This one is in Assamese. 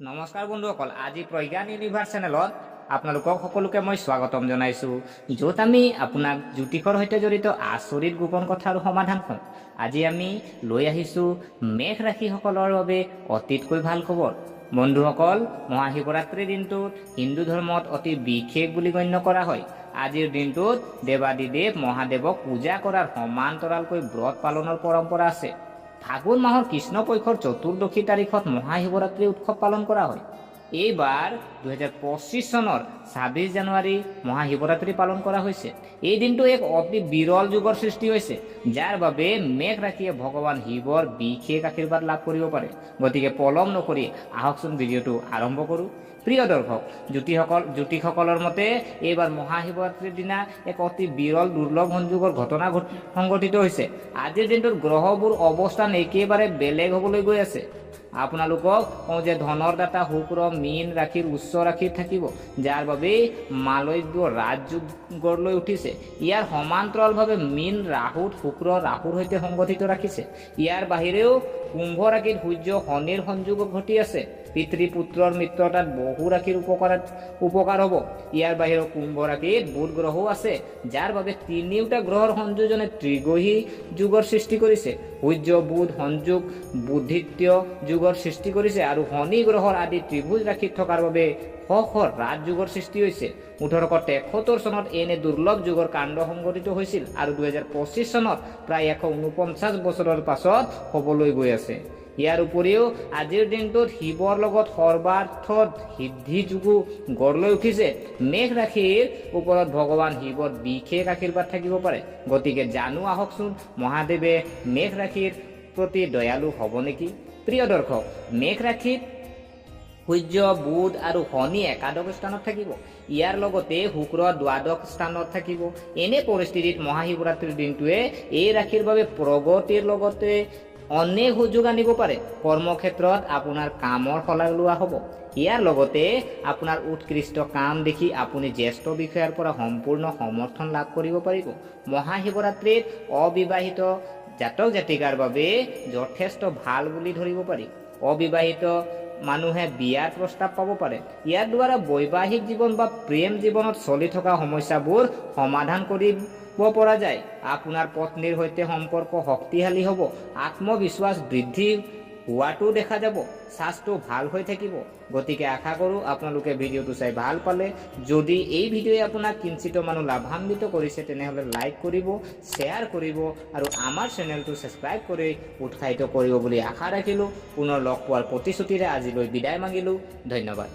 নমস্কাৰ বন্ধুসকল, আজি প্ৰজ্ঞান ইউনিভাৰ্ছ চেনেলত আপোনালোকক সকলোকে মই স্বাগতম জনাইছোঁ, য'ত আমি আপোনাক জ্যোতিষৰ সৈতে জড়িত আচৰিত গোপন কথা আৰু সমাধান কওঁ। আজি আমি লৈ আহিছোঁ মেষ ৰাশিসকলৰ বাবে অতিতকৈ ভাল খবৰ। বন্ধুসকল, মহাশিৱৰাত্ৰিৰ দিনটোত হিন্দু ধৰ্মত অতি বিশেষ বুলি গণ্য কৰা হয়। আজিৰ দিনটোত দেৱাদিদেৱ মহাদেৱক পূজা কৰাৰ সমান্তৰালকৈ ব্ৰত পালনৰ পৰম্পৰা আছে। ফাগুন মাহৰ কৃষ্ণপক্ষৰ চতুৰ্দশী তাৰিখত মহাশিৱৰাত্ৰি উৎসৱ পালন কৰা হয়। এইবাৰ 2025 চনৰ 26 জানুৱাৰী মহাশিৱৰাত্ৰি পালন কৰা হৈছে। এই দিনটো এক অতি বিৰল যুগৰ সৃষ্টি হৈছে, যাৰ বাবে মেষ ৰাশিয়ে ভগৱান শিৱৰ বিশেষ আশীৰ্বাদ লাভ কৰিব পাৰে। গতিকে পলম নকৰি আহকচোন ভিডিঅ'টো আৰম্ভ কৰোঁ। প্ৰিয় দৰ্শক, জ্যোতিষসকলৰ মতে এইবাৰ মহাশিৱৰাত্ৰিৰ দিনা এক অতি বিৰল দুৰ্লভ সংযোগৰ ঘটনা সংঘটিত হৈছে। আজিৰ দিনটোত গ্ৰহবোৰ অৱস্থান একেবাৰে বেলেগ হ'বলৈ গৈ আছে। আপোনালোকক কওঁ যে ধনৰ দাতা শুক্ৰ মীন ৰাশিৰ উচ্চ ৰাশিত থাকিব, যাৰ বাবে মালব্য ৰাজযোগলৈ উঠিছে। ইয়াৰ সমান্তৰালভাৱে মীন ৰাহুত শুক্ৰ ৰাহুৰ সৈতে সংগঠিত ৰাখিছে। ইয়াৰ বাহিৰেও কুম্ভ ৰাশিত সূৰ্য শনিৰ সংযোগ ঘটি আছে। পিতৃ পুত্ৰৰ মিত্ৰতাত বহু ৰাশিৰ উপকাৰ হ'ব। ইয়াৰ বাহিৰেও কুম্ভ ৰাশিত বুধ গ্ৰহও আছে, যাৰ বাবে তিনিওটা গ্ৰহৰ সংযোজনে ত্ৰিগ্ৰহী যুগৰ সৃষ্টি কৰিছে। সূৰ্য বুধ সংযোগ বুদ্ধিত্য যুগৰ সৃষ্টি কৰিছে আৰু শনি গ্ৰহৰ আদি ত্ৰিভুজ ৰাশিত থকাৰ বাবে ৰাজযোগৰ সৃষ্টি হৈছে। 1873 চনত এনে দুৰ্লভ যুগৰ কাণ্ড সংঘটিত হৈছিল আৰু 2025 চনত প্ৰায় 149 বছৰৰ পাছত হ'বলৈ গৈ আছে। ইয়াৰ উপৰিও আজিৰ দিনটোত শিৱৰ লগত সৰ্বাৰ্থত সিদ্ধি যোগো গঢ় লৈ উঠিছে। মেষ ৰাশিৰ ওপৰত ভগৱান শিৱৰ বিশেষ আশীৰ্বাদ থাকিব পাৰে। গতিকে জানো আহকচোন, মহাদেৱে মেষ ৰাশিৰ প্ৰতি দয়ালু হ'ব নেকি? প্ৰিয় দৰ্শক, মেষ ৰাশিত সূৰ্য বুধ আৰু শনি একাদশ স্থানত থাকিব। ইয়াৰ লগতে শুক্ৰ দ্বাদশ স্থানত থাকিব। এনে পৰিস্থিতিত মহাশিৱৰাত্ৰিৰ দিনটোৱে এই ৰাশিৰ বাবে প্ৰগতিৰ লগতে অনেক সুযোগ আনিব পাৰে। কৰ্মক্ষেত্ৰত আপোনাৰ কামৰ শলাগ লোৱা হ'ব। ইয়াৰ লগতে আপোনাৰ উৎকৃষ্ট কাম দেখি আপুনি জ্যেষ্ঠ বিষয়াৰ পৰা সম্পূৰ্ণ সমৰ্থন লাভ কৰিব পাৰিব। মহাশিৱৰাত্ৰিত অবিবাহিত জাতক জাতিকাৰ বাবে যথেষ্ট ভাল বুলি ধৰিব পাৰি। অবিবাহিত মানুহে বিয়াৰ প্ৰস্তাৱ পাব পাৰে। ইয়াৰ দ্বাৰা বৈবাহিক জীৱন বা প্ৰেম জীৱনত চলি থকা সমস্যাবোৰ সমাধান কৰিব পৰা যায়। আপোনাৰ পত্নীৰ সৈতে সম্পৰ্ক শক্তিশালী হ'ব। আত্মবিশ্বাস বৃদ্ধি হোৱাটো দেখা যাব। স্বাস্থ্য ভাল হৈ থাকিব। গতিকে আশা কৰোঁ আপোনালোকে ভিডিঅ'টো চাই ভাল পালে। যদি এই ভিডিঅ'ই আপোনাক কিঞ্চিত মানুহ লাভান্বিত কৰিছে, তেনেহ'লে লাইক কৰিব, শ্বেয়াৰ কৰিব আৰু আমাৰ চেনেলটো ছাবস্ক্ৰাইব কৰি উৎসাহিত কৰিব বুলি আশা ৰাখিলোঁ। পুনৰ লগ পোৱাৰ প্ৰতিশ্ৰুতিৰে আজিলৈ বিদায় মাগিলোঁ। ধন্যবাদ।